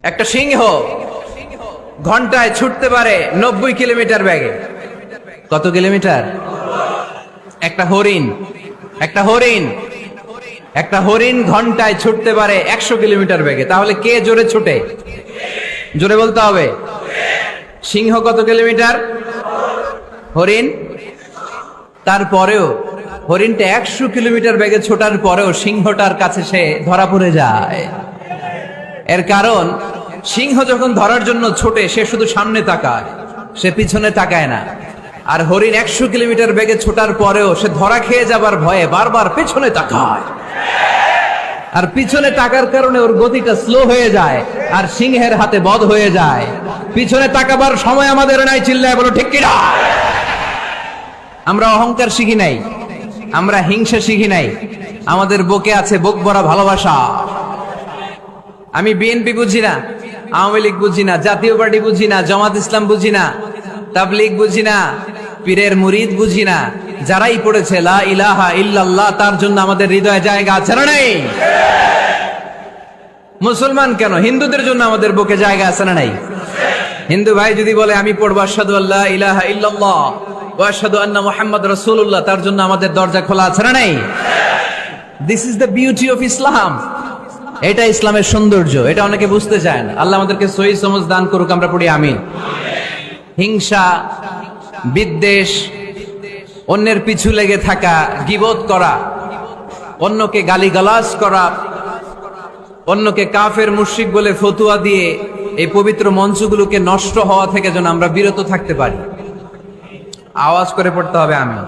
একটা সিংহ ঘন্টায় ছুটতে পারে 90 কিলোমিটার বেগে। কত কিলোমিটার? একটা হরিণ ঘন্টায় ছুটতে পারে 100 কিলোমিটার বেগে। তাহলে কে জোরে ছুটে? জোরে বলতে হবে। সিংহ কত কিলোমিটার? হরিণ। তারপরেও হরিণটা 100 কিলোমিটার বেগে ছোটার পরেও সিংহটার কাছে সে ধরা পড়ে যায়। এর কারণ সিংহ যখন ধরার জন্য ছোটে সে শুধু সামনে তাকায়, সে পিছনে তাকায় না। আর হরিণ 100 কিলোমিটার বেগে ছোটার পরেও সে ধরা খেয়ে যাবার ভয়ে বারবার পিছনে তাকায়। আর পিছনে তাকার কারণে ওর গতিটা স্লো হয়ে যায় আর সিংহের হাতে বধ হয়ে যায়। পিছনে তাকাবার সময় আমাদের নাই, চিল্লায় বলো ঠিক কিনা? আমরা অহংকার শিখি নাই, আমরা হিংসা শিখি নাই, আমাদের বুকে আছে বুক ভরা ভালোবাসা। আমি বিএনপি বুঝি না, আওয়ামী লীগ বুঝি না, জাতীয় পার্টি বুঝি না, জামাত ইসলাম বুঝি না, তাবলীগ বুঝি না, পীরের মুরিদ বুঝি না। যারাই পড়েছে লা ইলাহা ইল্লাল্লাহ তার জন্য আমাদের হৃদয়ে জায়গা আছে না নাই? মুসলমান কেন, হিন্দুদের জন্য আমাদের বুকে জায়গা আছে না নাই? হিন্দু ভাই যদি বলে আমি পড়বো আশহাদু আল্লা ইলাহা ইল্লাল্লাহ ওয়া আশহাদু আন্না মুহাম্মাদ রাসূলুল্লাহ, তার জন্য আমাদের দরজা খোলা আছে না নাই? This is the beauty of Islam. এটা ইসলামের সৌন্দর্য, এটা অনেকে বুঝতে চায় না। আল্লাহ আমাদেরকে সহি সমঝ দান করুক, আমরা পড়ি আমিন। হিংসা, বিদ্বেষ, অন্যের পিছু লেগে থাকা, গীবত করা, অন্যকে গালিগালাজ করা, অন্যকে কাফের মুশরিক বলে ফতুয়া দিয়ে এই পবিত্র মঞ্চগুলোকে নষ্ট হওয়া থেকে যেন আমরা বিরত থাকতে পারি। আওয়াজ করে পড়তে হবে আমিন।